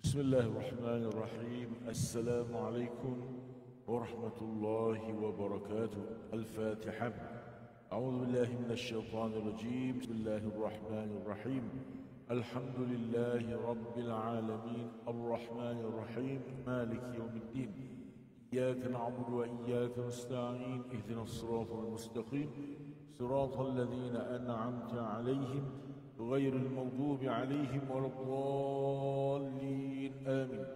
بسم الله الرحمن الرحيم. السلام عليكم ورحمة الله وبركاته. الفاتحة. أعوذ بالله من الشيطان الرجيم. بسم الله الرحمن الرحيم. الحمد لله رب العالمين الرحمن الرحيم مالك يوم الدين. إياك نعبد وإياك نستعين. اهدنا الصراط المستقيم صراط الذين أنعمت عليهم غير المغضوب عليهم ولا الضالين آمين.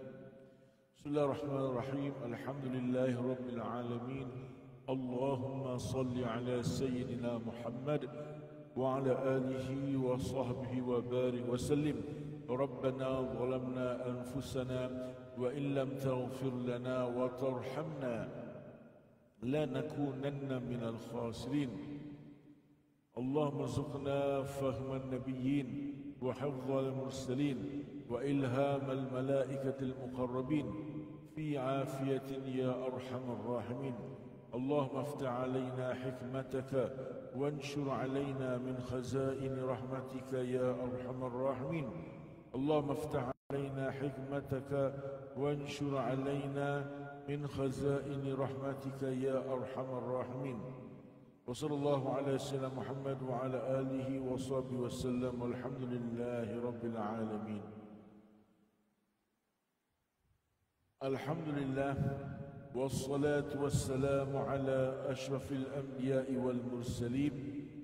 بسم الله الرحمن الرحيم. الحمد لله رب العالمين. اللهم صل على سيدنا محمد وعلى آله وصحبه وبارك وسلم. ربنا ظلمنا أنفسنا وإن لم تغفر لنا وترحمنا لنكونن من الخاسرين. اللهم ارزقنا فهم النبيين وحفظ المرسلين وإلهام الملائكة المقربين في عافية يا أرحم الراحمين. اللهم افتح علينا حكمتك وانشر علينا من خزائن رحمتك يا أرحم الراحمين. اللهم افتح علينا حكمتك وانشر علينا من خزائن رحمتك يا أرحم الراحمين. وصلى الله على سيدنا محمد وعلى آله وصحبه وسلم والحمد لله رب العالمين. الحمد لله والصلاة والسلام على أشرف الأنبياء والمرسلين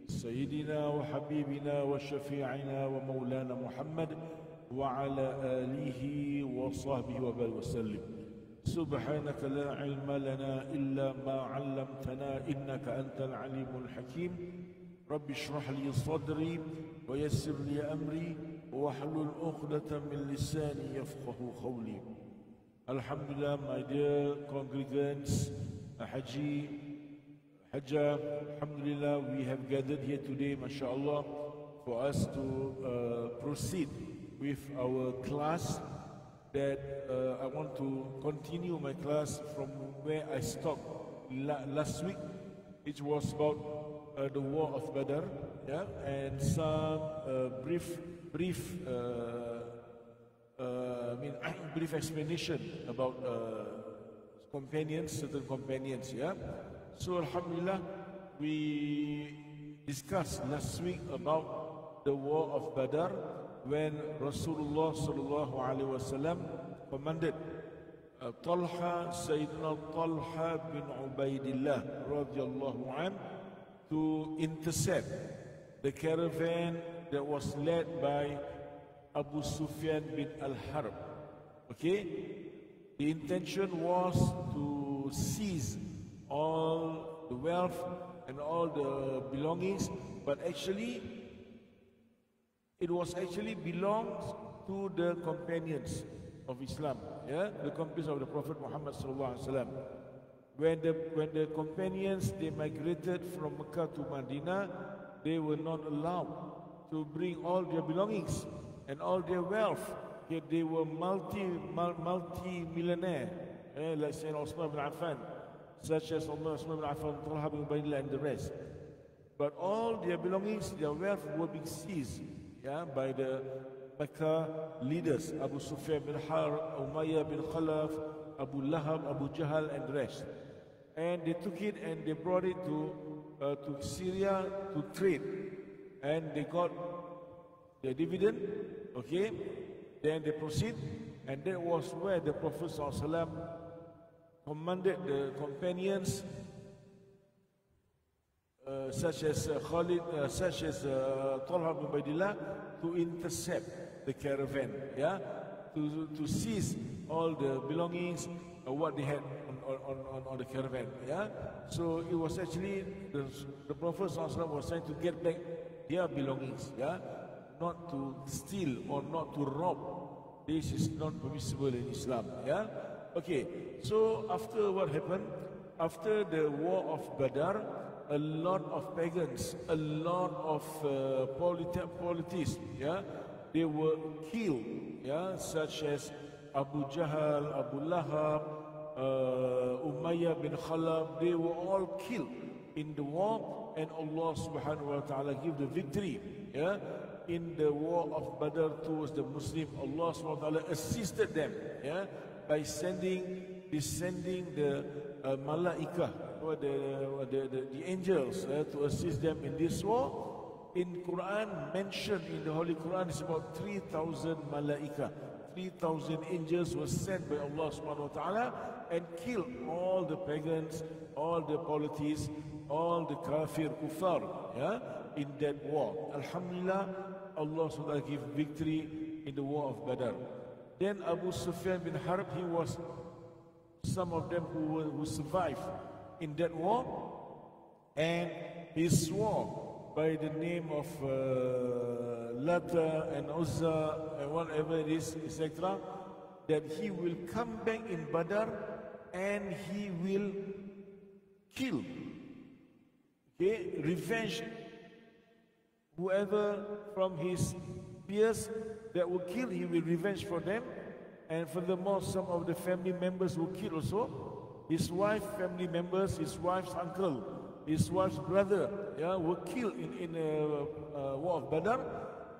سيدنا وحبيبنا وشفيعنا ومولانا محمد وعلى آله وصحبه وبارك وسلم. سبحانك لا علم لنا إلا ما علمتنا إنك أنت العليم الحكيم. رب اشرح لي صدري ويسر لي أمري واحلل عقدة من لساني يفقه قولي. Alhamdulillah, my dear congregants, Hajjah, Alhamdulillah, we have gathered here today, mashallah, for us to proceed with our class. That I want to continue my class from where I stopped last week. It was about the war of Badr, yeah, and some brief explanation about certain companions, yeah. So Alhamdulillah, we discussed last week about the war of Badr, when Rasulullah sallallahu alaihi wasallam commanded Sayyidina Talha bin Ubaidillah radhiyallahu an to intercept the caravan that was led by Abu Sufyan bin al-Harb. Okay, the intention was to seize all the wealth and all the belongings, but actually it was actually belongs to the companions of Islam, yeah, the companions of the Prophet Muhammad sallallahu alaihi wasallam. When the companions they migrated from Mecca to Medina, they were not allowed to bring all their belongings and all their wealth. Yet they were multi-millionaire, like Sayyidina Osman bin Affan, such as Osman bin Affan, Talha bin Ubaidillah, and the rest. But all their belongings, their wealth were being seized, yeah, by the Mecca leaders, Abu Sufyan bin Harb, Umayyah bin Khalaf, Abu Lahab, Abu Jahal, and the rest. And they took it and they brought it to Syria to trade, and they got their dividend. Okay, then they proceed, and that was where the Prophet ﷺ commanded the companions, such as Khalid, such as Talha bin Ubaidillah, to intercept the caravan, yeah, to seize all the belongings, what they had on the caravan, yeah. So it was actually the Prophet ﷺ was trying to get back their belongings, yeah, not to steal or not to rob. This is not permissible in Islam, yeah. Okay, so after what happened, after the war of Badr, a lot of pagans, a lot of polytheists, yeah, they were killed, yeah, such as Abu Jahal, Abu Lahab, Umayyah bin Khalaf. They were all killed in the war, and Allah subhanahu wa ta'ala gave the victory, yeah. in the war of Badr towards the Muslim, Allah subhanahu wa ta'ala assisted them, yeah, by descending the malaika, or the angels, to assist them in this war. In Quran, mentioned in the Holy Quran, is about 3,000 malaika. 3,000 angels were sent by Allah subhanahu wa ta'ala and killed all the pagans, all the polytheists, all the kafir, kuffar, yeah, in that war. Alhamdulillah, Allah subhanahu wa ta'ala gave victory in the war of Badr. Then Abu Sufyan bin Harb, he was some of them who survived in that war, and he swore by the name of Lata and Uzza and whatever it is, etc., that he will come back in Badr and he will kill, okay, revenge whoever from his peers that will kill, he will revenge for them. And furthermore, some of the family members will kill also. His wife, family members, his wife's uncle, his wife's brother, yeah, were killed in a war of Badr.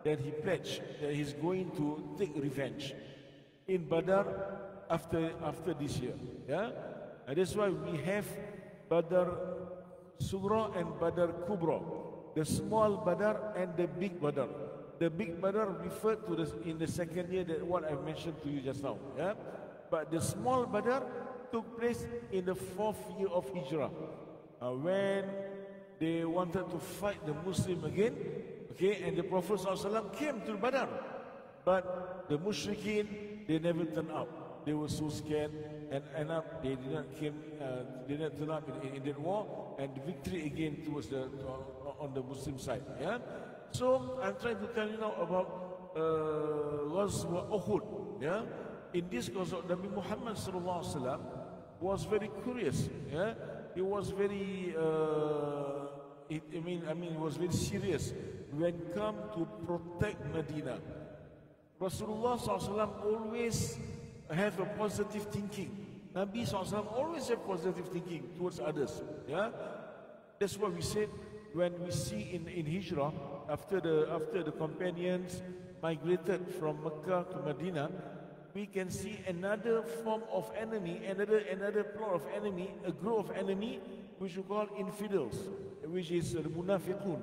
Then he pledged that he's going to take revenge in Badr after this year. Yeah, and that's why we have Badr Sughra and Badr Kubra, the small Badr and the big Badr. The big Badr referred to in the second year, that what I mentioned to you just now. Yeah, but the small Badr took place in the 4th year of Hijrah, when they wanted to fight the Muslim again, okay, and the Prophet ﷺ came to Badr, but the Mushrikeen, they never turned up. They were so scared, and end up they did not turn up in that war, and victory again towards on the Muslim side. Yeah, so I'm trying to tell you now about Ghazwa Uhud. Yeah, in this Ghazwa, Nabi Muhammad sallallahu alaihi wasallam was very curious. Yeah, he was very, he was very serious when come to protect Medina. Rasulullah SAW always have a positive thinking. Nabi SAW always have positive thinking towards others. Yeah, that's what we said when we see in Hijrah, after the companions migrated from Mecca to Medina, we can see another form of enemy, another plot of enemy, a group of enemy, which we call infidels, which is the munafiqun.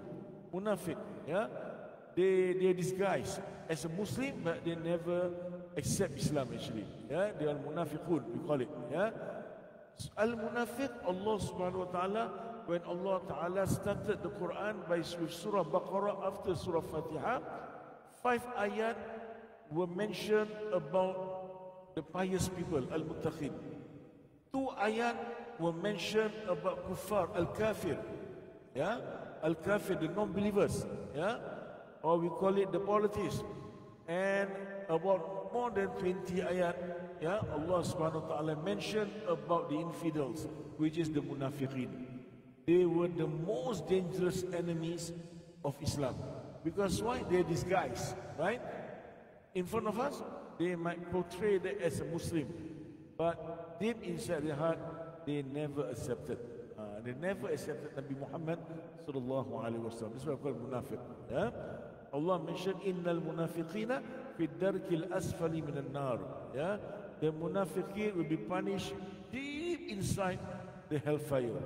Munafiq, yeah? They disguise as a Muslim, but they never accept Islam actually. Yeah? They are munafiqun, we call it. Yeah? Al-munafiq, Allah subhanahu wa ta'ala, when Allah ta'ala started the Quran with Surah Baqarah after Surah Fatiha, 5 ayat were mentioned about the pious people, al-muttaqin. 2 ayat were mentioned about kuffar, al-kafir, yeah, al-kafir, the non-believers, yeah, or we call it the polytheists. And about more than 20 ayat, yeah, Allah subhanahu wa ta'ala mentioned about the infidels, which is the munafiqin. They were the most dangerous enemies of Islam. Because why? They're disguised, right? In front of us, they might portray that as a Muslim, but deep inside their heart, they never accepted. They never accepted Nabi Muhammad sallallahu alaihi wasallam. This is what we call munafiq. Yeah? Allah mentioned, "Innal munafiqina fi darkil asfali minan nar." Yeah, the munafiqin will be punished deep inside the hellfire.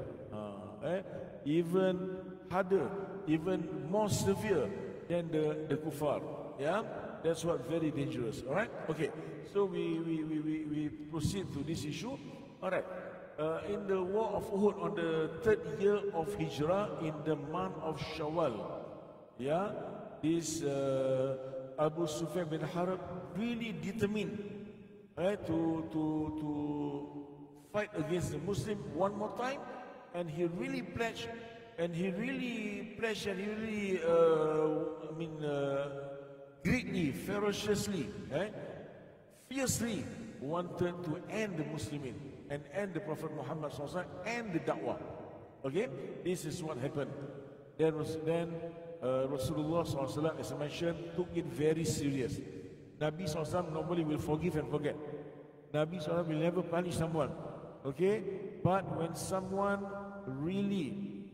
Even harder, even more severe than the kuffar. Yeah. That's what very dangerous. All right. Okay. So we proceed to this issue. All right. In the war of Uhud, on the 3rd year of Hijrah, in the month of Shawwal, yeah, this Abu Sufyan bin Harb really determined, right, to fight against the Muslim one more time, and he really pledged, greatly, ferociously, right, fiercely wanted to end the Muslimin and end the Prophet Muhammad SAW and the da'wah. Okay, this is what happened. Then Rasulullah SAW, as I mentioned, took it very serious. Nabi SAW normally will forgive and forget. Nabi SAW will never punish someone. Okay, but when someone really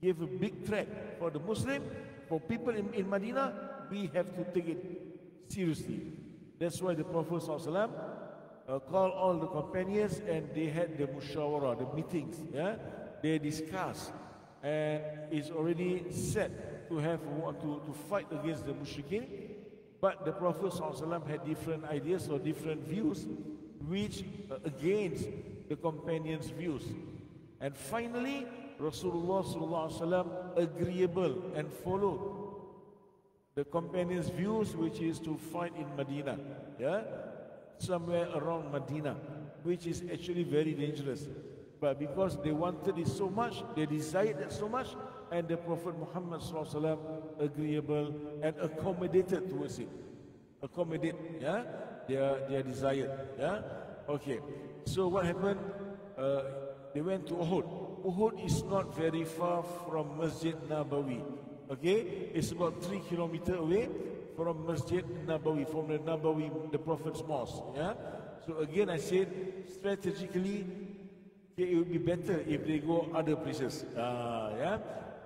gave a big threat for the Muslim, for people in Medina, we have to take it seriously. That's why the Prophet ﷺ called all the companions and they had the mushawara, the meetings. Yeah, they discussed, and it's already set to have to fight against the mushrikeen. But the Prophet ﷺ had different ideas or different views, which against the companions' views. And finally, Rasulullah ﷺ agreeable and followed the companions' views, which is to fight in Medina, yeah, somewhere around Medina, which is actually very dangerous. But because they wanted it so much, they desired it so much, and the Prophet Muhammad ﷺ agreeable and accommodated towards it. Accommodate, yeah, their desire, yeah. Okay, so what happened? They went to Uhud. Uhud is not very far from Masjid Nabawi. Okay, it's about 3 kilometers away from Masjid Nabawi, from the Nabawi, the Prophet's mosque. Yeah. So again, I said strategically, okay, it would be better if they go other places. Yeah.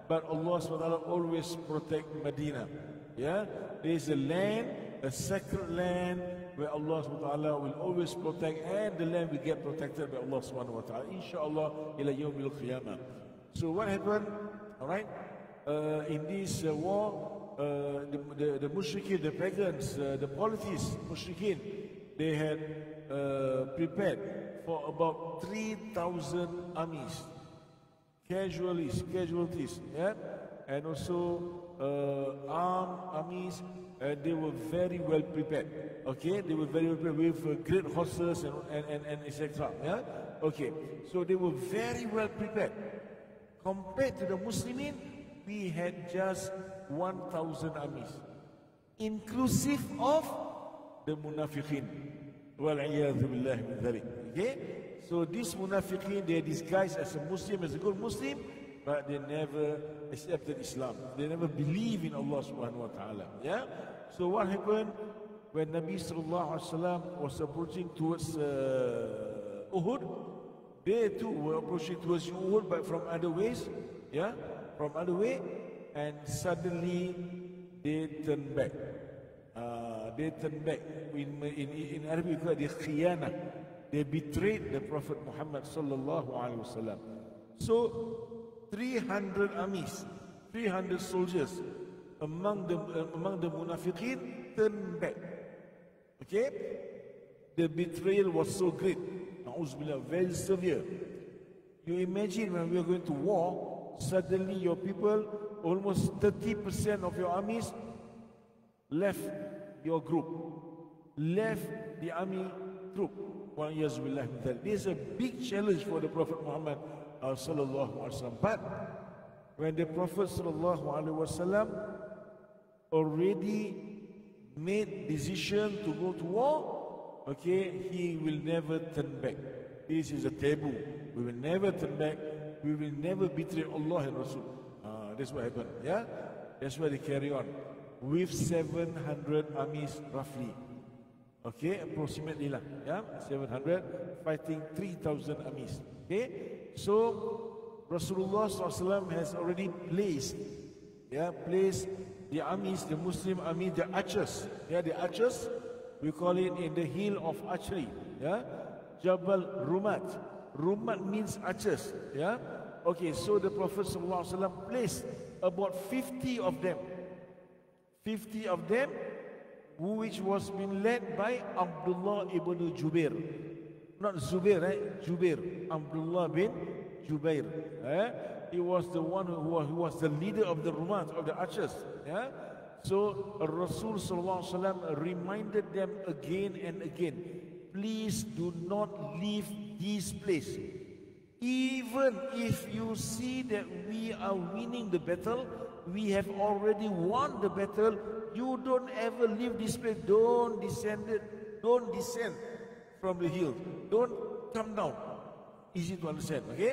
But Allah SWT always protect Medina. Yeah. There is a land, a sacred land, where Allah SWT will always protect, and the land will get protected by Allah SWT. Inshallah, ila yawmil qiyamah. So what happened? All right. In this war, the mushrikeen, the pagans, the polytheists, mushrikeen, they had prepared for about 3,000 armies, casualties, yeah, and also armed armies. They were very well prepared. Okay, they were very well prepared with great horses and etc. Yeah, okay, so they were very well prepared. Compared to the Muslimin, we had just 1,000 armies, inclusive of the munafiqeen. Wal-'iyadhu billahi min dhalik. Okay, so these munafiqeen, they are disguised as a Muslim, as a good Muslim, but they never accepted Islam. They never believe in Allah subhanahu wa ta'ala. Yeah. So what happened when Nabi sallallahu alaihi wasallam was approaching towards Uhud? They too were approaching towards Uhud, but from other ways. Yeah, from other way, and suddenly they turned back. They turned back. In Arabic, we call it khiyana. They betrayed the Prophet Muhammad sallallahu alaihi wasallam. So 300 armies, 300 soldiers among the munafiqeen turned back. Okay, the betrayal was so great. Na'uzubillah, very severe. You imagine when we are going to war, suddenly your people, almost 30% of your armies left your group, left the army troop. This is a big challenge for the Prophet Muhammad sallallahu alaihi wasallam. But when the Prophet sallallahu alaihi wasallam already made decision to go to war, okay, he will never turn back. This is a taboo. We will never turn back. We will never betray Allah and Rasul. That's what happened. Yeah, that's why they carry on with 700 armies roughly. Okay, approximately lah. Yeah, 700 fighting 3,000 armies. Okay, so Rasulullah SAW has already placed the armies, the Muslim army, the archers. Yeah, the archers, we call it in the hill of archery. Yeah, Jabal Rumat. Rumat means archers. Yeah. Okay, so the Prophet ﷺ placed about 50 of them. 50 of them, which was being led by Abdullah ibn Jubair. Not Zubair, right? Jubair. Abdullah bin Jubair. He was the one who was the leader of the Rumat, of the archers. Yeah? So Rasul ﷺ reminded them again and again, please do not leave this place. Even if you see that we are winning the battle, we have already won the battle, you don't ever leave this place. Don't descend from the hill. Don't come down. Easy to understand, okay?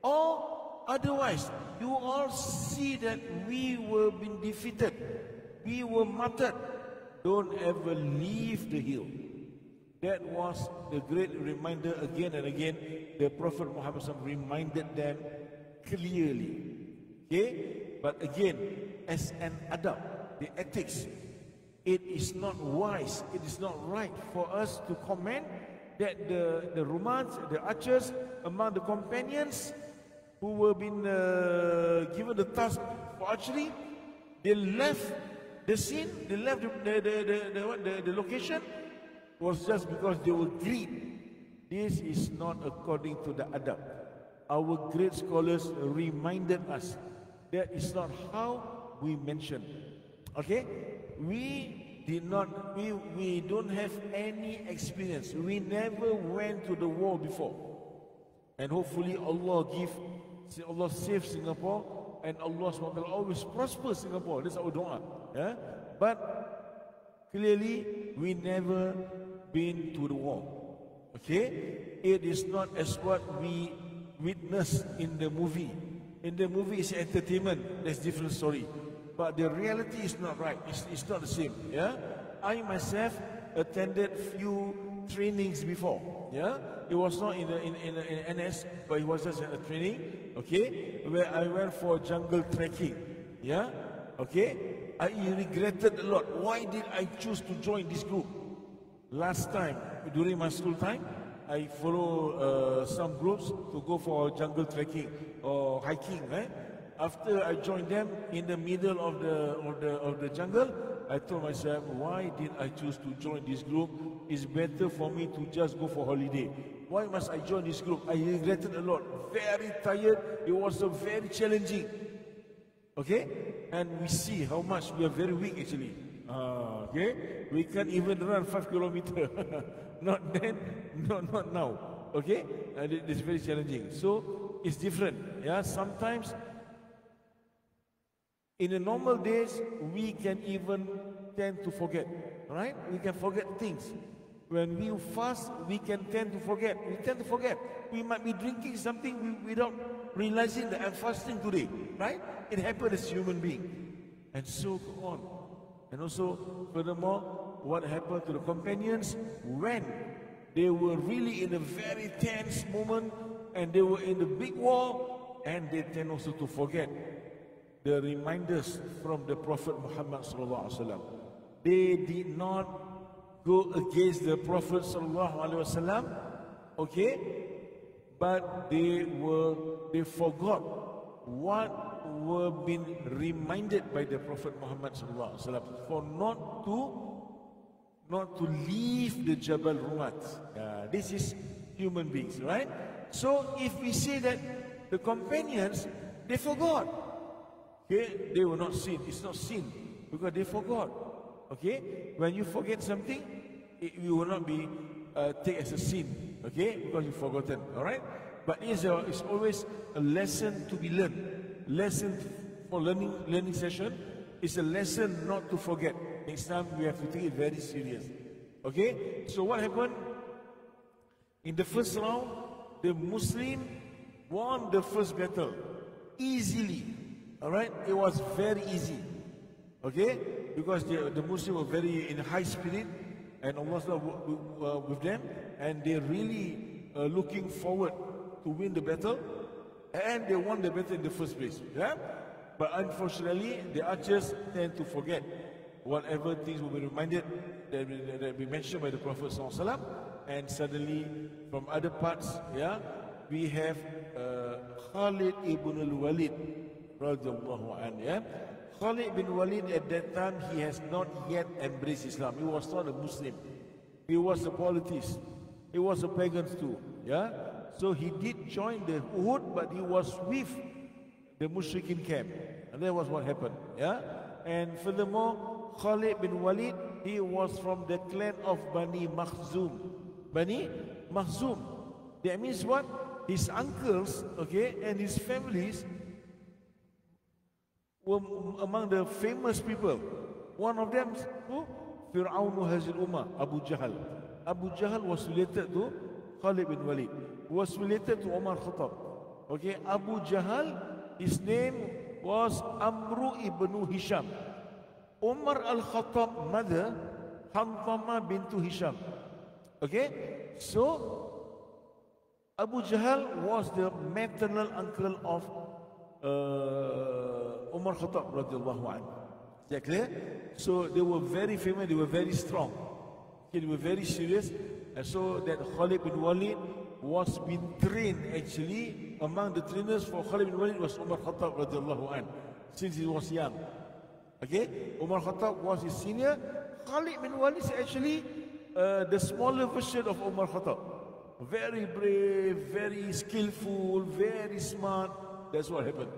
Or otherwise, you all see that we were being defeated, we were martyred. Don't ever leave the hill. That was the great reminder again and again. The Prophet Muhammad reminded them clearly. Okay? But again, as an adab, the ethics. It is not wise, it is not right for us to comment that the Romans, the archers among the companions who were been given the task for archery, they left the scene, they left the location, was just because they were greed. This is not according to the adab. Our great scholars reminded us that is not how we mention. Okay, we don't have any experience. We never went to the war before, and hopefully Allah save Singapore, and Allah SWT always prosper Singapore. That's our dua. Yeah? But clearly we never been to the war. Okay, it is not as what we witness in the movie. In the movie it's entertainment. That's different story. But the reality is not right. It's not the same. Yeah, I myself attended few trainings before. Yeah, it was not in NS, but it was just a training. Okay, where I went for jungle trekking. Yeah, okay, I regretted a lot. Why did I choose to join this group? Last time during my school time, I follow some groups to go for jungle trekking or hiking. Right? After I joined them in the middle of the jungle, I told myself, why did I choose to join this group? It's better for me to just go for holiday. Why must I join this group? I regretted a lot. Very tired. It was very challenging. Okay? And we see how much we are very weak actually. Okay? We can't even run 5 kilometers. Not then, not now. Okay? And it's very challenging. So, it's different. Yeah? Sometimes, in the normal days, we can even tend to forget, right? We can forget things. When we fast, we can tend to forget. We tend to forget. We might be drinking something without realizing that I'm fasting today, right? It happens as a human being. And so go on. And also, furthermore, what happened to the companions when they were really in a very tense moment and they were in the big war, and they tend also to forget the reminders from the Prophet Muhammad sallallahu alaihi wasallam. They did not go against the Prophet sallallahu alaihi wasallam, okay, but they forgot what were being reminded by the Prophet Muhammad sallallahu alaihi wasallam for not to leave the Jabal Rumat. This is human beings, right? So if we say that the companions, they forgot. Okay, they were not sin. It's not sin because they forgot. Okay, when you forget something, you will not be take as a sin. Okay, because you've forgotten. All right, but it's always a lesson to be learned. Lesson for learning session is a lesson not to forget. Next time we have to take it very serious. Okay, so what happened in the first round? The Muslim won the first battle easily. All right, it was very easy. Okay, because the Muslims were very in high spirit, and Allah was with them, and they really looking forward to win the battle, and they won the battle in the first place. Yeah, but unfortunately, the archers tend to forget whatever things will be reminded that we mentioned by the Prophet ﷺ, and suddenly from other parts, yeah, we have Khalid ibn al-Walid. Yeah? Khalid bin Walid at that time, he has not yet embraced Islam. He was not a Muslim. He was a polytheist. He was a pagan too. Yeah? So he did join the Uhud, but he was with the Mushrikin camp. And that was what happened. Yeah? And furthermore, Khalid bin Walid, he was from the clan of Bani Makhzum. Bani Makhzum. That means what? His uncles, okay, and his families were among the famous people. One of them, who? Fir'aun Hazil Ummah, Abu Jahl. Abu Jahl was related to Khalid bin Walid, was related to Umar Khattab. Okay, Abu Jahl, his name was Amru ibn Hisham. Umar al-Khattab mother, Hanthama bintu Hisham. Okay, so Abu Jahl was the maternal uncle of Umar Khattab radhiyallahu anhu. that clear? So they were very famous, they were very strong. Okay, they were very serious. And so that Khalid bin Walid was being trained actually. Among the trainers for Khalid bin Walid was Umar Khattab radiallahu anh, since he was young. Okay, Umar Khattab was his senior. Khalid bin Walid is actually the smaller version of Umar Khattab. Very brave, very skillful, very smart. That's what happened.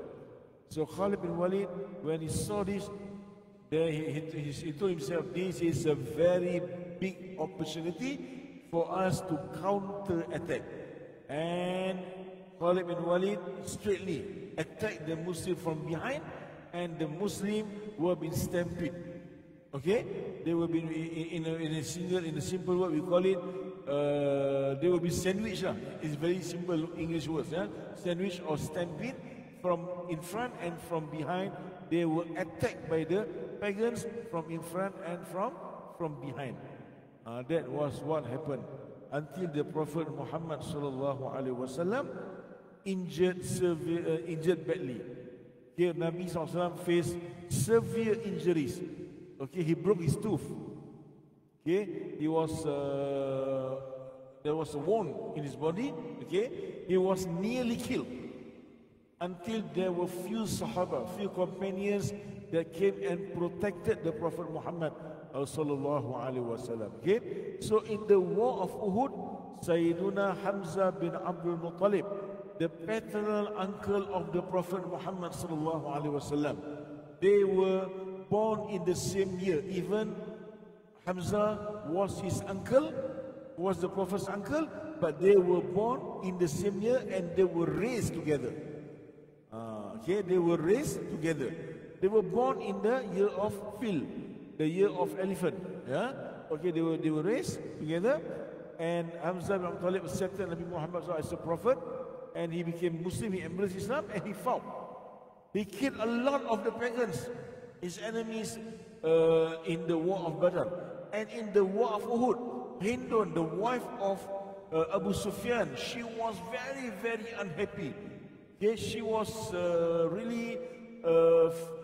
So Khalid bin Walid, when he saw this, he told himself, this is a very big opportunity for us to counter-attack. And Khalid bin Walid straightly attacked the Muslim from behind, and the Muslim were being stampeded. Okay, they will be in a simple word we call it. They will be sandwiched. It's very simple English words. Sandwich or stampede from in front and from behind. They were attacked by the pagans from in front and from behind. That was what happened until the Prophet Muhammad sallallahu alaihi wasallam injured badly. Here, Nabi sallallahu alaihi wasallam faced severe injuries. Okay, he broke his tooth. Okay, he was there was a wound in his body. Okay, he was nearly killed until there were few Sahaba, few companions that came and protected the Prophet Muhammad sallallahu alaihi wasallam. Okay, so in the war of Uhud, Sayyiduna Hamza bin Abdul Muttalib, the paternal uncle of the Prophet Muhammad sallallahu alaihi wasallam, they were born in the same year. Even Hamza was his uncle, was the Prophet's uncle, but they were born in the same year and they were raised together. Okay, they were raised together. They were born in the year of Fil, the year of elephant. Yeah. Okay, they were raised together, and Hamza bin Abdul Muttalib accepted Nabi Muhammad as a prophet, and he became Muslim. He embraced Islam, and he fought. He killed a lot of the pagans, his enemies, in the war of Badr. And in the war of Uhud, Hindun, the wife of Abu Sufyan, she was very, very unhappy. Okay, she was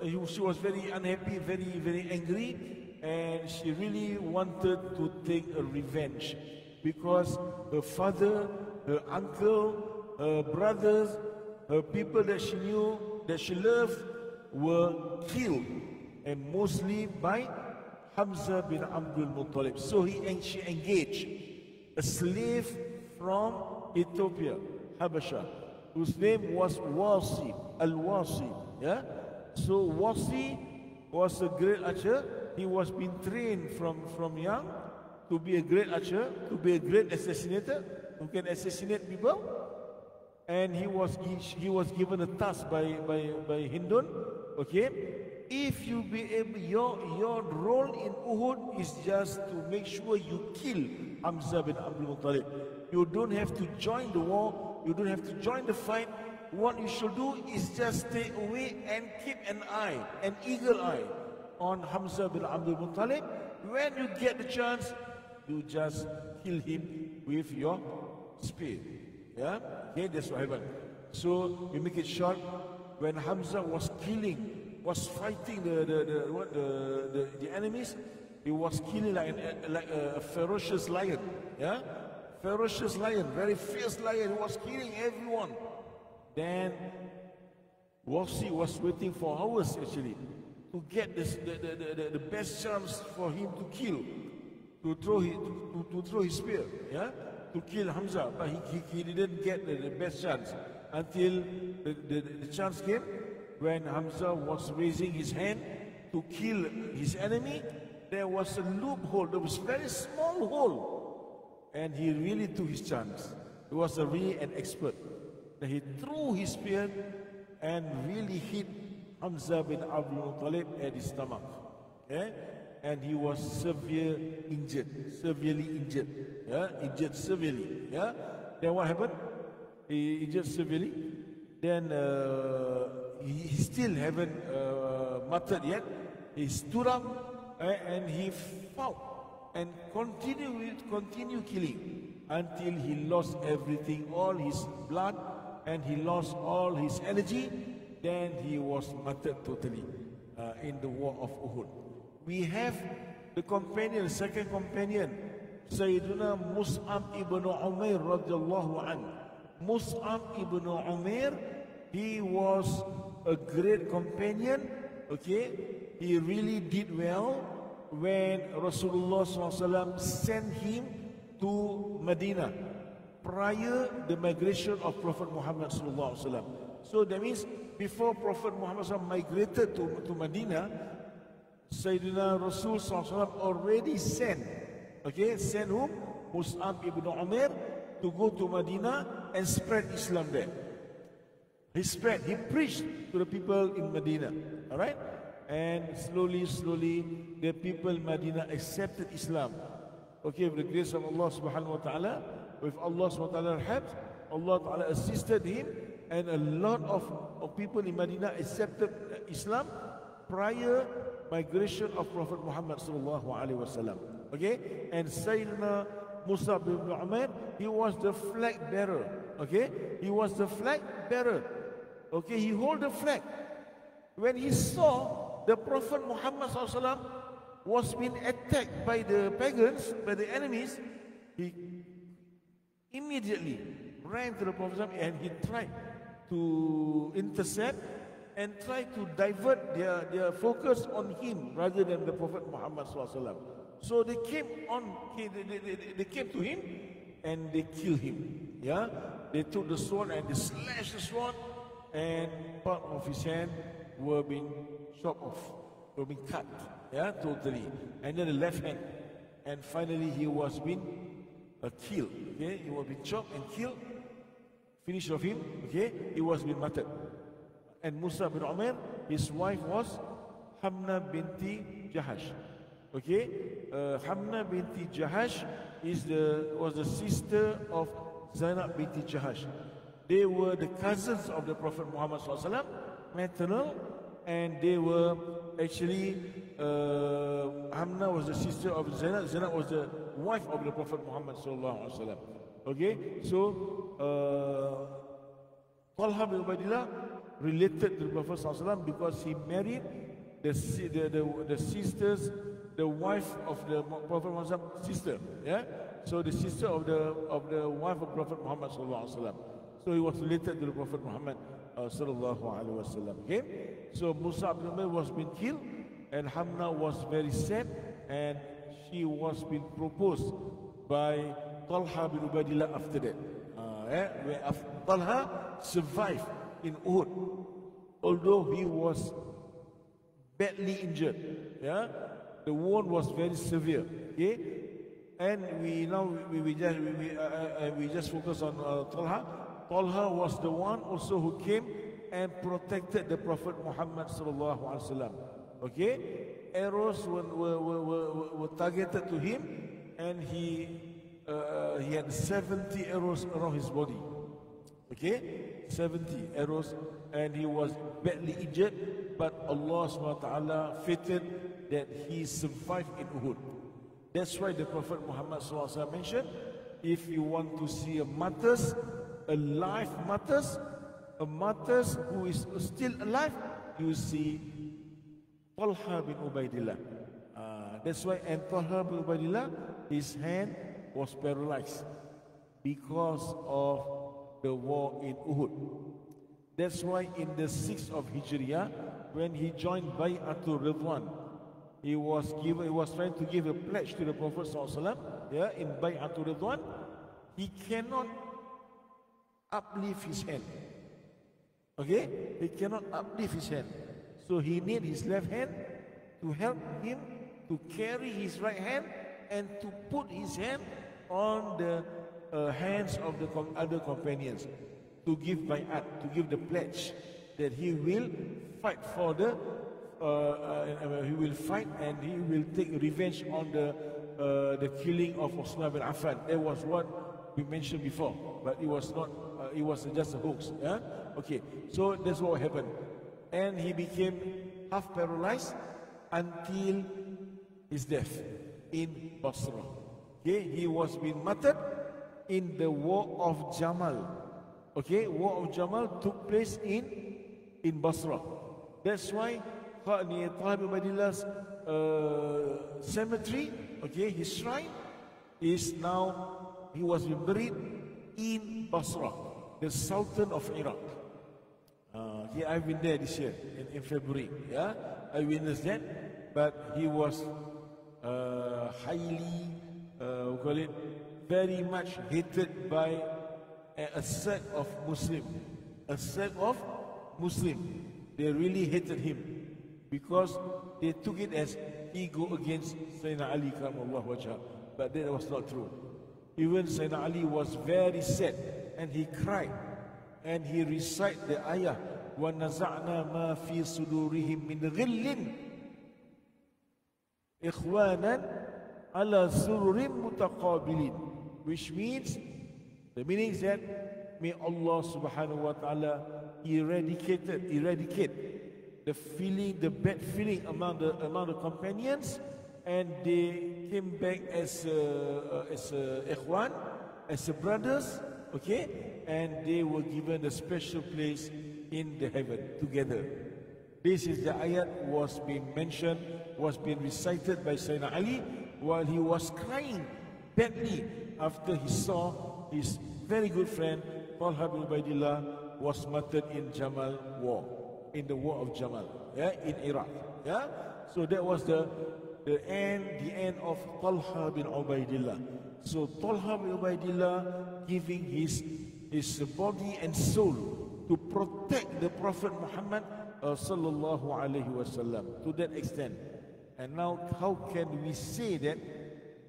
she was very unhappy, very, very angry, and she really wanted to take a revenge because her father, her uncle, her brothers, her people that she knew, that she loved, were killed, and mostly by Hamza bin Abdul Muttalib. So she engaged a slave from Ethiopia, Habasha, whose name was Wasi, Al-Wasi. Yeah? So Wasi was a great archer. He was being trained from young to be a great archer, to be a great assassinator, who can assassinate people. And he was given a task by Hindun. Okay, if you be able, your role in Uhud is just to make sure you kill Hamza bin Abdul Muttalib. You don't have to join the war. You don't have to join the fight. What you should do is just stay away and keep an eye, an eagle eye, on Hamza bin Abdul Muttalib. When you get the chance, you just kill him with your spear. Yeah, okay, that's what happened. So we make it short. When Hamza was fighting the enemies, he was killing like a ferocious lion. Yeah, ferocious lion, very fierce lion. He was killing everyone. Then Wasi was waiting for hours actually to get the best chance for him to kill, to throw his spear. Yeah, to kill Hamza, but he didn't get the best chance until the chance came when Hamza was raising his hand to kill his enemy. There was a loophole, there was a very small hole, and he really took his chance. He was really an expert. He threw his spear and really hit Hamza bin Abdul Muttalib at his stomach. Okay? And he was severely injured. Yeah? Injured severely. Yeah? Then what happened? He injured severely. Then he still haven't muttered yet. He stood up and he fought and continued killing until he lost everything, all his blood, and he lost all his energy. Then he was muttered totally. in the war of Uhud. We have the companion, second companion, Sayyidina Mus'ab ibn Umair radiyallahu anhu. Mus'ab ibn Umair, he was a great companion, okay? He really did well when Rasulullah SAW sent him to Medina prior the migration of Prophet Muhammad SAW. So that means before Prophet Muhammad SAW migrated to Medina, Sayyidina Rasul SAW already sent whom? Mus'ab ibn Umair to go to Medina and spread Islam there. He preached to the people in Medina, all right? And slowly, the people in Medina accepted Islam. Okay, with the grace of Allah subhanahu wa ta'ala, with Allah subhanahu wa ta'ala help, Allah ta'ala assisted him, and a lot of people in Medina accepted Islam prior migration of Prophet Muhammad sallallahu alaihi wasallam. Okay, and Sayyidina Mus'ab ibn Umair, he was the flag bearer. Okay, he was the flag bearer. Okay, he hold the flag. When he saw the Prophet Muhammad sallallahu alaihi wasallam was being attacked by the pagans, by the enemies, he immediately ran to the Prophet and he tried to intercept and try to divert their focus on him rather than the Prophet Muhammad SAW. So they came to him and they killed him. Yeah, they took the sword and they slashed the sword, and part of his hand were being chopped off, were being cut. Yeah, totally. And then the left hand, and finally he was being killed. Okay, he was being chopped and killed. Finish of him. Okay, he was being martyred. And Musa bin Umair, his wife was Hamna binti Jahash. Okay, Hamna binti Jahash was the sister of Zainab binti Jahash. They were the cousins of the Prophet Muhammad SAW, maternal, and they were actually Hamna was the sister of Zainab. Zainab was the wife of the Prophet Muhammad SAW. Okay, so Talha bin Ubaidillah related to the Prophet ﷺ because he married the sisters, the wife of the Prophet Muhammad sister. Yeah, so the sister of the wife of Prophet Muhammad ﷺ. So he was related to the Prophet Muhammad sallallahu alaihi wasallam. Okay, so Musa bin Umair was being killed, and Hamna was very sad, and she was being proposed by Talha bin Ubaidillah after that. Where Talha survived in Uhud, although he was badly injured. Yeah, the wound was very severe. Okay, and we just focus on Talha. Talha was the one also who came and protected the Prophet Muhammad sallallahu alaihi wasallam. Okay, arrows were targeted to him, and he had 70 arrows around his body. Okay, 70 arrows, and he was badly injured, but Allah subhanahu wa ta'ala fated that he survived in Uhud. That's why the Prophet Muhammad sallallahu alaihi wasallam mentioned, if you want to see a martyrs, a live martyrs, a martyrs who is still alive, you see Talha bin Ubaidillah. That's why, and Talha bin Ubaidillah, his hand was paralyzed because of the war in Uhud. That's why in the 6th of Hijriah, when he joined Bay'atul Ridwan, he was trying to give a pledge to the Prophet ﷺ, yeah, in Bay'atul Ridwan. He cannot uplift his hand. Okay, he cannot uplift his hand, so he needs his left hand to help him to carry his right hand and to put his hand on the hands of the other companions, to give bay'at, to give the pledge that he will fight for he will fight and he will take revenge on the killing of Uthman bin Affan. That was what we mentioned before, but it was not. It was just a hoax. Yeah? Okay, so that's what happened, and he became half paralyzed until his death in Basra. Okay, he was being martyred in the War of Jamal. Okay, War of Jamal took place in Basra. That's why Talha bin Ubaidillah's cemetery, okay, his shrine is now, he was buried in Basra, the Sultan of Iraq. Okay, I've been there this year in February. Yeah, I witnessed that, but he was highly, we call it, very much hated by a sect of Muslim. A sect of Muslim. They really hated him because they took it as he go against Sayyidina Ali karramallahu wajhah. But that was not true. Even Sayyidina Ali was very sad and he cried and he recited the ayah وَنَزَعْنَا مَا فِي صُدُورِهِمْ مِنْ غِلٍّ إِخْوَانًا عَلَى سُرُرٍ مُتَقَابِلٍ, which means, the meaning is that may Allah subhanahu wa ta'ala eradicate the feeling, the bad feeling among the companions, and they came back as ikhwan, as brothers, okay, and they were given a special place in the heaven together. This is the ayat was being mentioned, was being recited by Sayyidina Ali while he was crying badly after he saw his very good friend Talha bin Ubaidillah was martyred in Jamal War, in the War of Jamal, yeah, in Iraq. Yeah, so that was the end of Talha bin Ubaidillah. So Talha bin Ubaidillah giving his body and soul to protect the Prophet Muhammad sallallahu alaihi wasallam to that extent. And now, how can we say that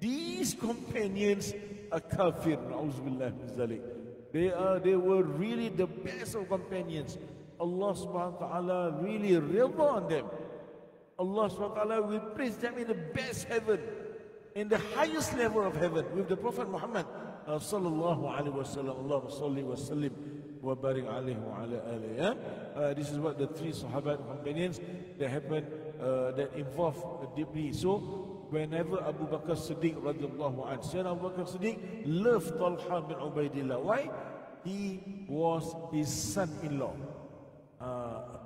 these companions are kafir? Na'uzubillah min zalik. They were really the best of companions. Allah subhanahu wa ta'ala really reward on them. Allah subhanahu wa ta'ala will place them in the best heaven, in the highest level of heaven with the Prophet Muhammad sallallahu alaihi wasallam. Allahumma salli wa sallim wa barik alaihi wa ala alihi. This is what the three Sahabat companions that happened, that involved deeply. So whenever Abu Bakr Siddiq radhiyallahu anhu, Sayyidina Abu Bakr Siddiq loved Talha bin Ubaidillah. Why? He was his son-in-law.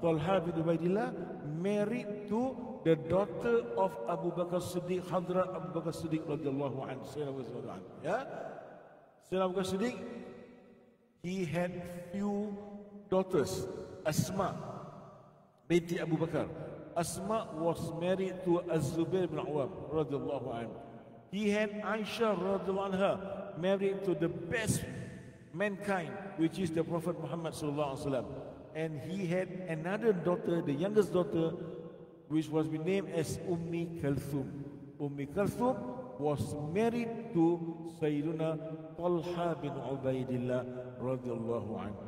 Talha bin Ubaidillah married to the daughter of Abu Bakr Siddiq, Hadrat Abu Bakr Siddiq radhiyallahu anhu. Yeah, Sayyidina Abu Bakr Siddiq, he had few daughters. Asma binti Abu Bakr. Asma was married to Az-Zubair bin Awam radhiyallahu anhu. He had Aisha radhiyallahu anha married to the best mankind, which is the Prophet Muhammad sallallahu alaihi wasallam. And he had another daughter, the youngest daughter, which was named as Ummi Kalthum. Ummi Kalthum was married to Sayyiduna Talha bin Ubaidillah radhiyallahu anhu.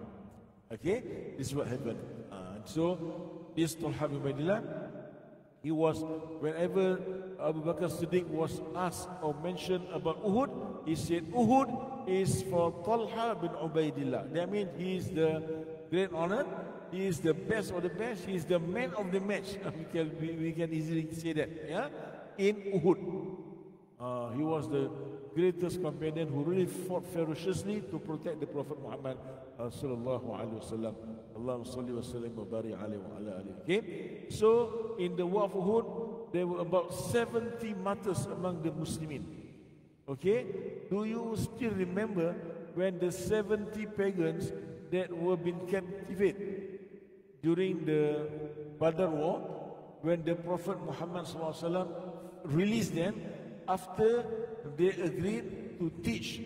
Okay, this is what happened. So this Talha bin Ubaidillah, he was, whenever Abu Bakr Siddiq was asked or mentioned about Uhud, he said Uhud is for Talha bin Ubaidillah. That means he is the great honor, he is the best of the best, he is the man of the match. We can easily say that, yeah, in Uhud. He was the greatest companion who really fought ferociously to protect the Prophet Muhammad sallallahu alaihi wasallam. Allahumma salli wa sallim wa barik alaihi wa ala alihi. Okay, so in the War of Uhud, there were about 70 martyrs among the Muslimin. Okay, do you still remember when the 70 pagans that were being captivated during the Badr War, when the Prophet Muhammad sallallahu alaihi wasallam released them after they agreed to teach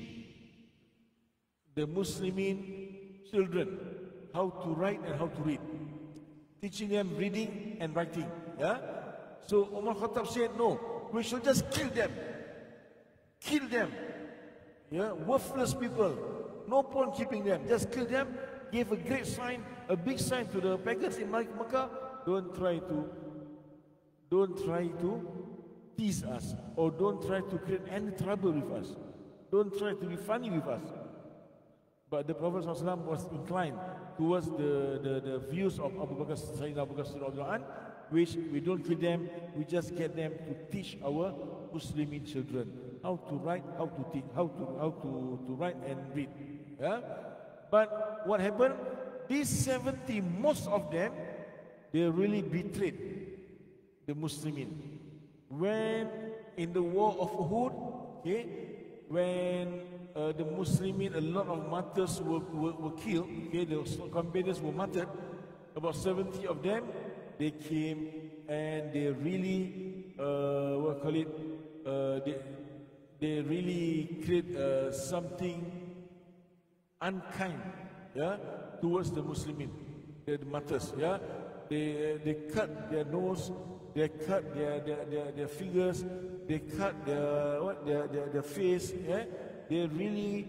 the Muslimin children how to write and how to read, teaching them reading and writing. Yeah. So Umar Khattab said, no, we should just kill them. Kill them. Yeah, worthless people. No point keeping them. Just kill them. Give a great sign, a big sign to the pagans in Makkah. Don't try to tease us, or don't try to create any trouble with us. Don't try to be funny with us. But the Prophet ﷺ was inclined towards the views of Abu Bakr, Sayyidina Abu Bakr, which we don't kill them, we just get them to teach our Muslimin children how to write, how to teach, how to write and read. Yeah? But what happened? These 70, most of them, they really betrayed the Muslimin. When in the war of Uhud, okay, when the Muslimin, a lot of martyrs were killed, okay, the companions were martyred, about 70 of them, they came and they really, they really create something unkind, yeah, towards the Muslimin, the martyrs, yeah. They cut their nose, they cut their fingers, they cut their face, yeah. They really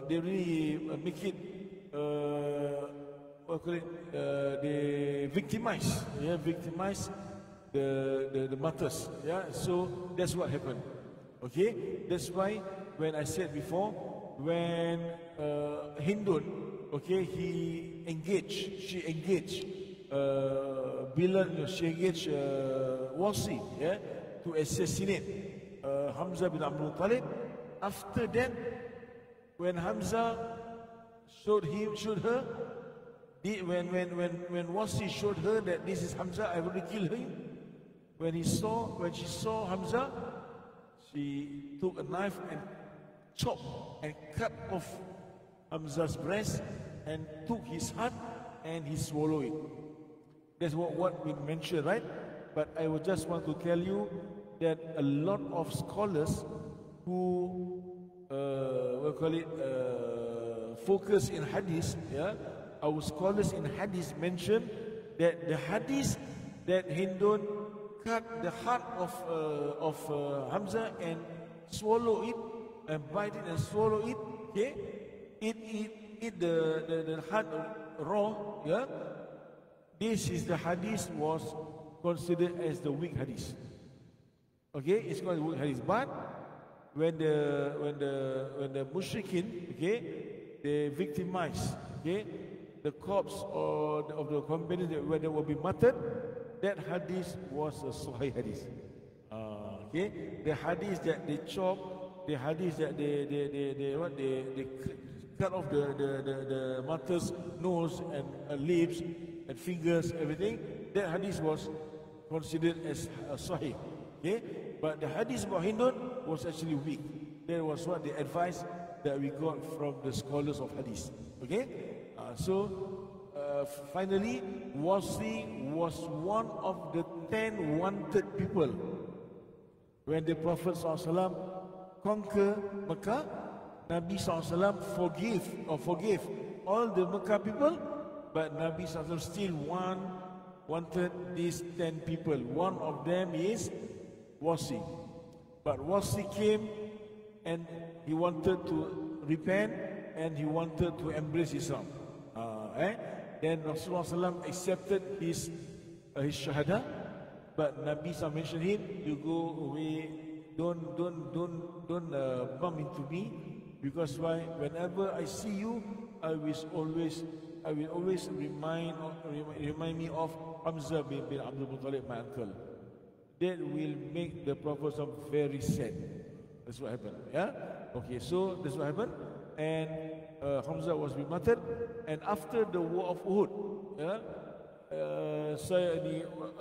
they really make it they victimize, yeah, victimize the martyrs, yeah. So that's what happened. Okay, that's why when I said before, when Hindun, okay, she engaged Bilal, she engaged Wasi, yeah, to assassinate Hamza bin Abdul Muttalib. After that, when Hamza showed her, when Wasi showed her that this is Hamza, I already killed him. When she saw Hamza, she took a knife and chopped and cut off Hamza's breast and took his heart and he swallowed it. That's what we mentioned, right? But I would just want to tell you that a lot of scholars who focus in hadith, yeah, our scholars in hadith mention that the hadith that Hindun cut the heart of Hamza and swallow it and bite it and swallow it, okay, eat the heart raw, yeah. This is the hadith was considered as the weak hadith. Okay, it's called weak hadith. But when the mushrikin, okay, they victimize, okay, the corpse of the companions when they will be martyred, that hadith was a Sahih hadith. Okay, the hadith that they chop, the hadith that they cut off the martyr's nose and lips and fingers, everything. That hadith was considered as Sahih. Okay, but the hadith about Hindun was actually weak. That was what the advice that we got from the scholars of hadith. Okay, finally, Wasi was one of the 10 wanted people when the Prophet ﷺ conquered Mecca. Nabi ﷺ forgave all the Mecca people, but Nabi ﷺ still wanted these 10 people. One of them is Wasi. But Wasi came and he wanted to repent and he wanted to embrace Islam. Then Rasulullah ﷺ accepted his shahada, but Nabi ﷺ mentioned him, you go away, don't bump into me, because why? Whenever I see you, I will always remind me of Hamza bin Abdul Muttalib, my uncle. That will make the Prophet very sad. That's what happened. Yeah. Okay. So that's what happened, and Hamza was martyred. And after the war of Uhud, yeah,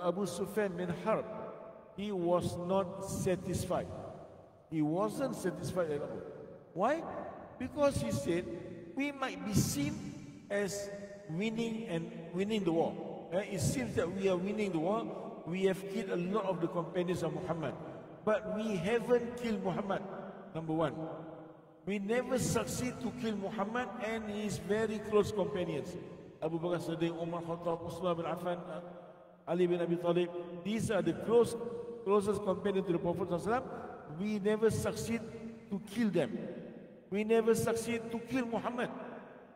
Abu Sufyan bin Harb, he was not satisfied. He wasn't satisfied at all. Why? Because he said we might be seen as winning the war. It seems that we are winning the war. We have killed a lot of the companions of Muhammad, but we haven't killed Muhammad. Number one, we never succeed to kill Muhammad and his very close companions, Abu Bakr Siddiq, Umar Khattab, Uthman bin Affan, Ali bin Abi Talib. These are the closest companions to the Prophet ﷺ. We never succeed to kill them. We never succeed to kill Muhammad.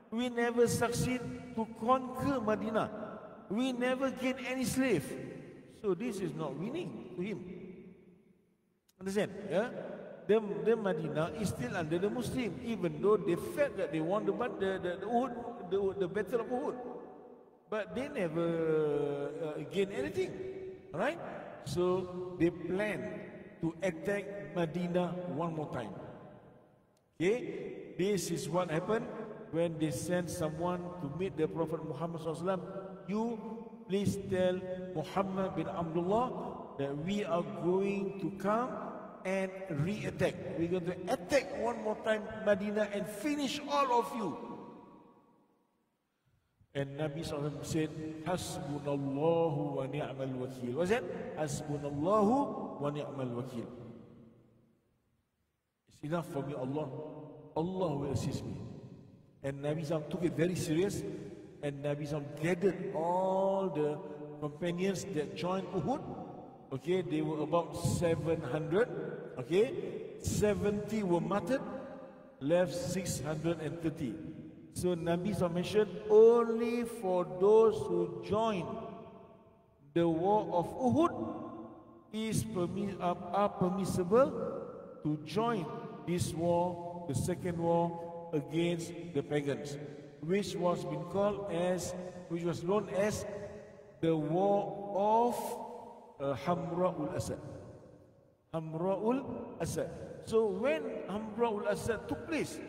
We never succeed to conquer Medina. We never gain any slave. So this is not winning to him. Understand? Yeah? The Medina is still under the Muslim, even though they felt that they won the battle of Uhud. But they never gain anything. Right? So they plan to attack Medina one more time. Okay? This is what happened when they sent someone to meet the Prophet Muhammad SAW. You please tell Muhammad bin Abdullah that we are going to come and re-attack. We're going to attack one more time Medina and finish all of you. And Nabi SAW said, Hasbunallahu wa ni'mal wakil. What's that? Hasbunallahu wa ni'mal wakil. It's enough for me, Allah. Allah will assist me. And Nabi SAW took it very serious. And Nabi SAW gathered all the companions that joined Uhud. Okay, they were about 700. Okay, 70 were martyred, left 630. So Nabi SAW mentioned only for those who joined the war of Uhud are permissible to join this war, the second war against the pagans, which was known as the war of Hamra'ul Asad. Hamra'ul Asad. So when Hamra'ul Asad took place,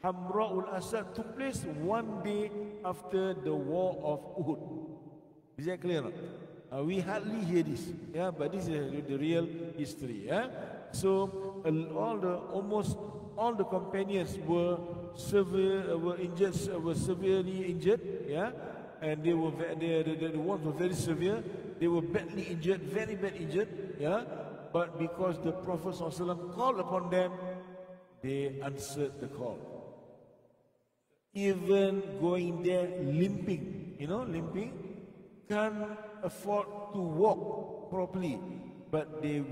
Hamra'ul Asad took place one day after the war of Uhud. Is that clear? We hardly hear this, yeah, but this is the real history. Yeah? So almost all the companions were severely injured, yeah, and the ones were very severe. They were badly injured, very bad injured, yeah. But because the Prophet ﷺ called upon them, they answered the call. Even going there limping, limping, can't afford to walk properly, but they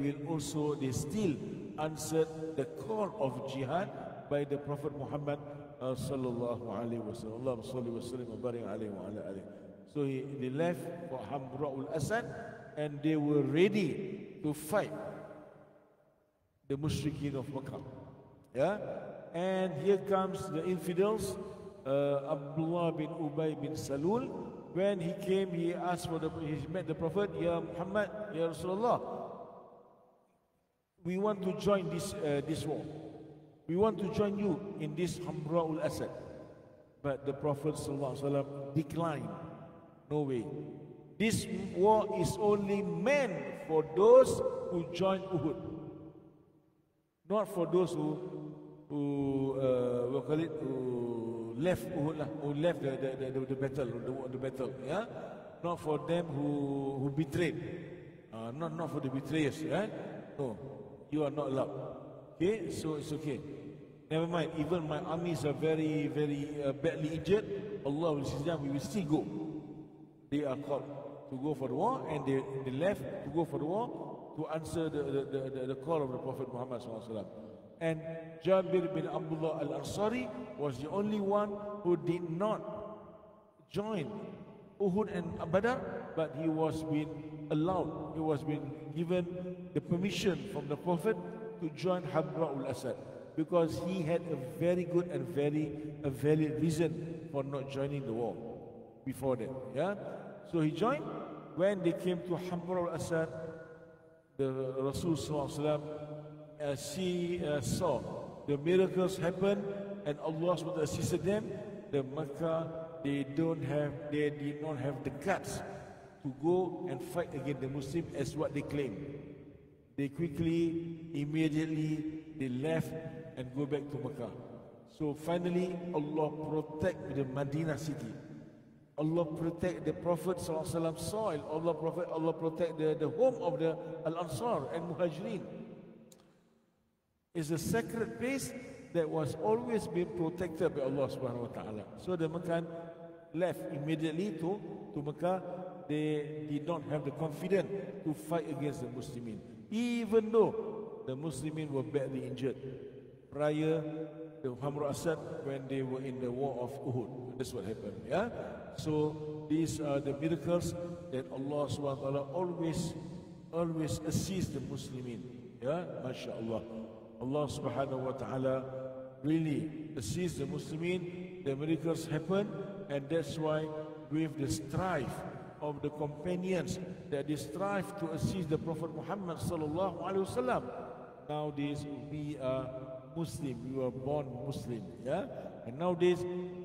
still answered the call of jihad by the Prophet Muhammad sallallahu alaihi wasallam. So they left for Hamra'ul Asad, and they were ready to fight the mushrikeen of Makkah. Yeah, and here comes the infidels. Abdullah bin Ubay bin Salul, when he came, he met the Prophet. Ya Muhammad, Ya Rasulullah, we want to join this war. We want to join you in this Hamra'ul Asad. But the Prophet ﷺ declined. No way. This war is only meant for those who join Uhud, not for those who left Uhud, who left the battle. Yeah, not for them who betrayed. Not for the betrayers. Yeah, no, you are not allowed. Okay, so it's okay. Never mind. Even my armies are very, very badly injured. Allah will see them. We will still go. They are called to go for the war, and they left to go for the war to answer the call of the Prophet Muhammad SAW. And Jabir bin Abdullah al-Ansari was the only one who did not join Uhud and Badr, but he was being allowed, he was being given the permission from the Prophet to join Hamra'ul Asad, because he had a very good and a valid reason for not joining the war before that. Yeah, so he joined. When they came to Hamra'ul Asad, the Rasul SAW, he saw the miracles happen, and Allah assisted them. The Makkah, they did not have the guts to go and fight against the Muslims as what they claimed. They immediately left and go back to Makkah. So finally, Allah protect the Medina city. Allah protect the Prophet ﷺ soil. Allah protect the home of the Al-Ansar and Muhajirin. It's a sacred place that was always been protected by Allah subhanahu wa ta'ala. So the Meccan left immediately to Mecca. They did not have the confidence to fight against the Muslimin, even though the Muslimin were badly injured prior to Hamra'ul Asad when they were in the war of Uhud. That's what happened. Yeah. So these are the miracles that Allah subhanahu wa ta'ala always assists the Muslimin. Yeah, MashaAllah. Allah subhanahu wa ta'ala really assists the Muslimin. The miracles happen, and that's why with the strife of the companions, that they strive to assist the Prophet Muhammad sallallahu alaihi wasallam. Nowadays we are Muslim, we were born Muslim. Yeah, And nowadays,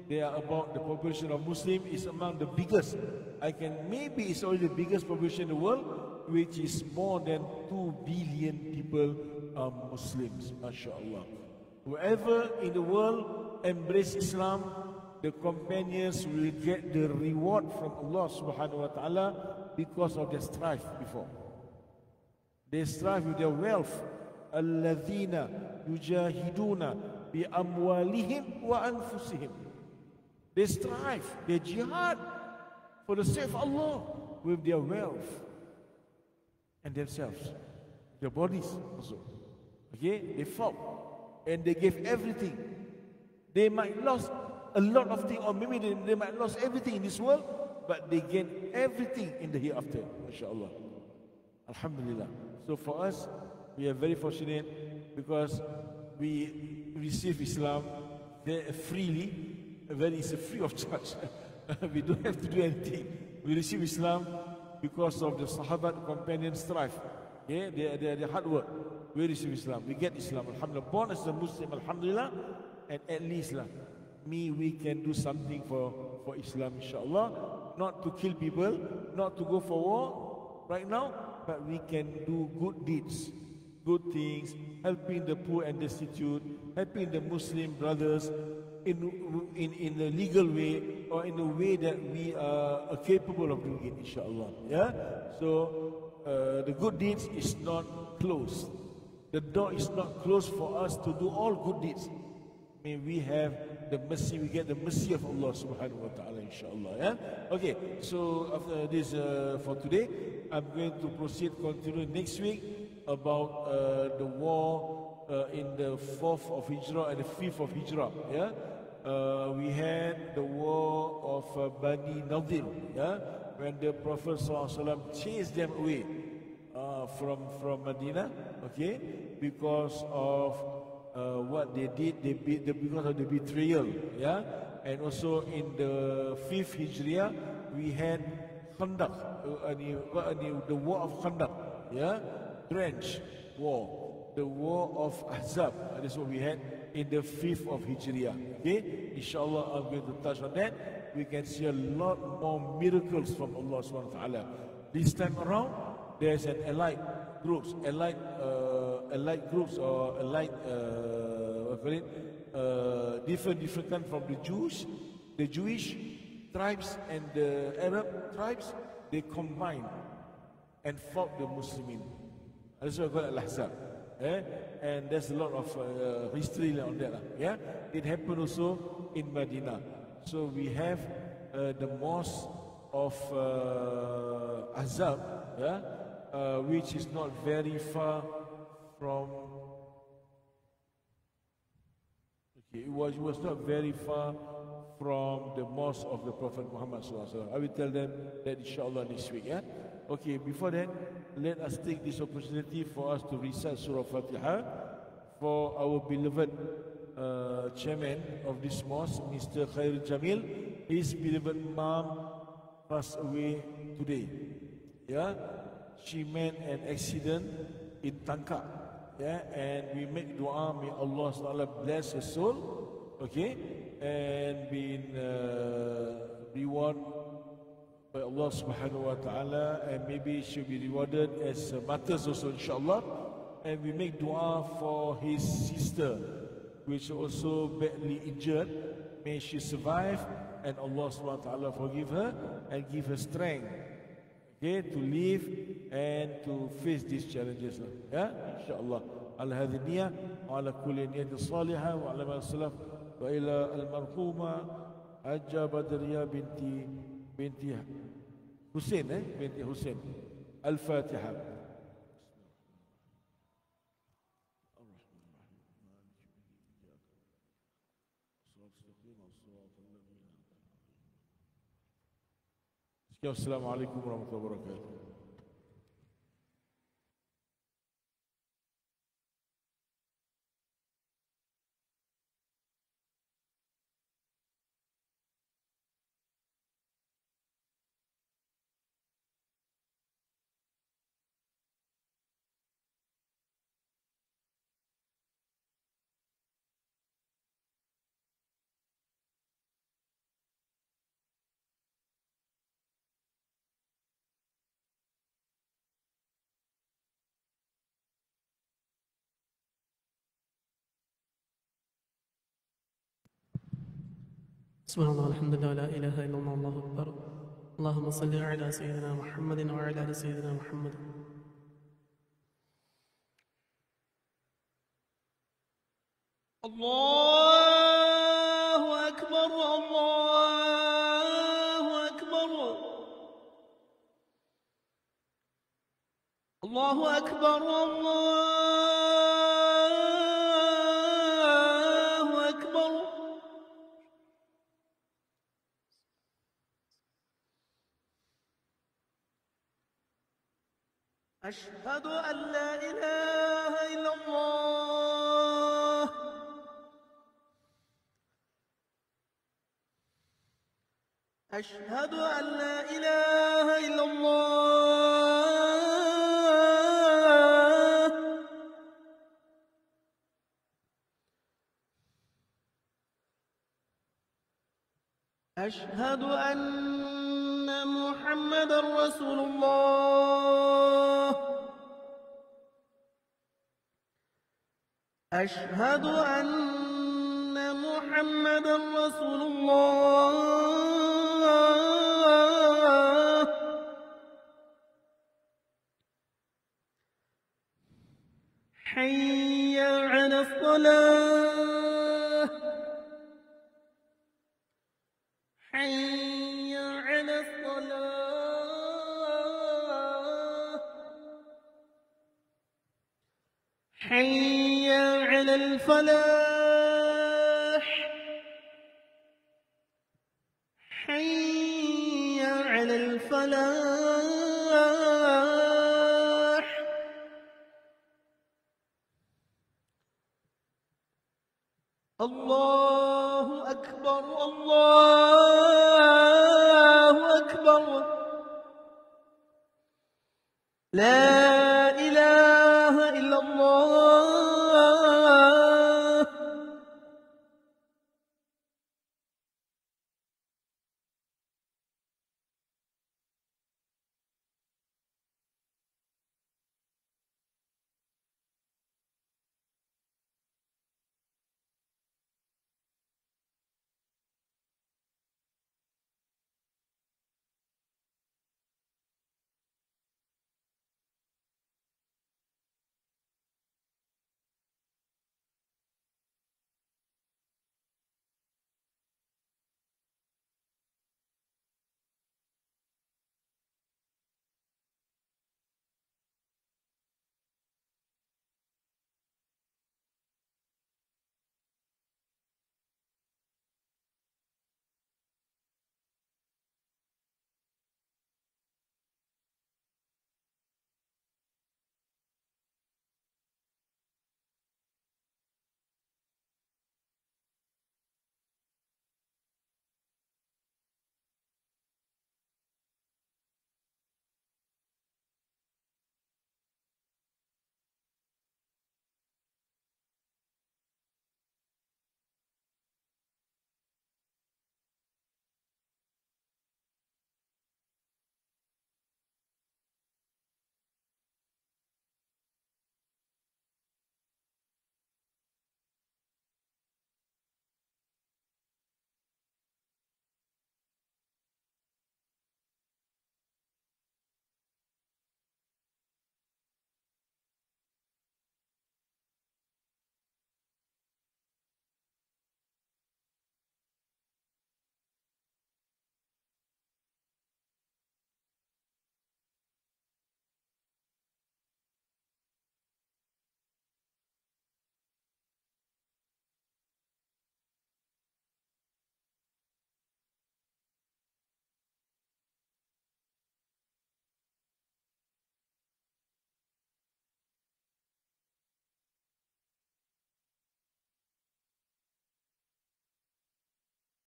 they are about the population of Muslim is among the biggest. Maybe it's already the biggest population in the world, which is more than 2 billion people are Muslims, mashallah. Whoever in the world embrace Islam, the companions will get the reward from Allah subhanahu wa ta'ala because of their strife before. They strive with their wealth. Alladhina yujahiduna bi amwalihim wa anfusihim. They strive, they jihad for the sake of Allah with their wealth and themselves, their bodies also. Okay, they fought and they gave everything. They might lose a lot of things, or maybe they might lose everything in this world, but they gain everything in the hereafter, mashallah. Alhamdulillah. So for us, we are very fortunate because we receive Islam very freely. It's free of charge. We don't have to do anything. We receive Islam because of the Sahabat companion strife. Yeah, their hard work. We receive Islam. We get Islam. Alhamdulillah. Born as a Muslim, alhamdulillah. And at least we can do something for Islam, inshallah. Not to kill people, not to go for war right now, but we can do good deeds, good things, helping the poor and destitute, helping the Muslim brothers in a legal way or in a way that we are capable of doing it, inshallah. Yeah. So the good deeds is not closed. The door is not closed for us to do all good deeds. May we have the mercy, we get the mercy of Allah subhanahu wa ta'ala, inshallah. Yeah? Okay, so after this for today, I'm going to continue next week about the war in the 4th of Hijrah and the 5th of Hijrah. Yeah? We had the war of Bani Nadir, yeah? When the Prophet ﷺ chased them away from Medina, okay, because of what they did, because of the betrayal, yeah. And also in the 5th Hijriah, we had Khandaq, the war of Khandaq, yeah, trench war, the war of Ahzab. That's what we had in the 5th of Hijriah. Okay, inshallah, I'm going to touch on that. We can see a lot more miracles from Allah subhanahu wa ta'ala. This time around, there's an allied groups or different kind from the Jewish tribes and the Arab tribes. They combine and fought the Muslimin. That's what we call Al-Ahzab. And there's a lot of history on that. Yeah, it happened also in Medina. So we have the mosque of Ahzab, yeah, which is not very far from. Okay, it was not very far from the mosque of the Prophet Muhammad sallallahu alaihi wasallam. I will tell them that inshallah next week. Yeah. Okay. Before that, let us take this opportunity for us to recite Surah Fatiha for our beloved chairman of this mosque, Mr. Khairul Jamil. His beloved mom passed away today. Yeah, she met an accident in Tangkak. Yeah, and we make dua, may Allah SWT bless her soul, okay, and been rewarded by Allah subhanahu wa ta'ala, and maybe she'll be rewarded as martyrs also, inshallah. And we make dua for his sister, which also badly injured. May she survive, and Allah subhanahu wa ta'ala forgive her and give her strength, okay, to live and to face these challenges. Yeah, inshallah. على هذه النية وعلى كل نية صالحة وعلى ما سلف وإلى المرحومة حجة بدرية بنت حسين بنت حسين. الفاتحة. السلام عليكم ورحمة الله وبركاته. سبحان الله الحمد لله لا إله إلا الله الله أكبر اللهم صل على سيدنا محمد وعلى آل سيدنا محمد. الله أكبر الله أكبر الله أكبر الله أكبر. أشهد أن لا إله إلا الله أشهد أن لا إله إلا الله أشهد أن محمدا رسول الله أشهد أن محمدا رسول الله. حي على الصلاة حي على الصلاة حي على الفلاح حي على الفلاح. الله أكبر الله أكبر لا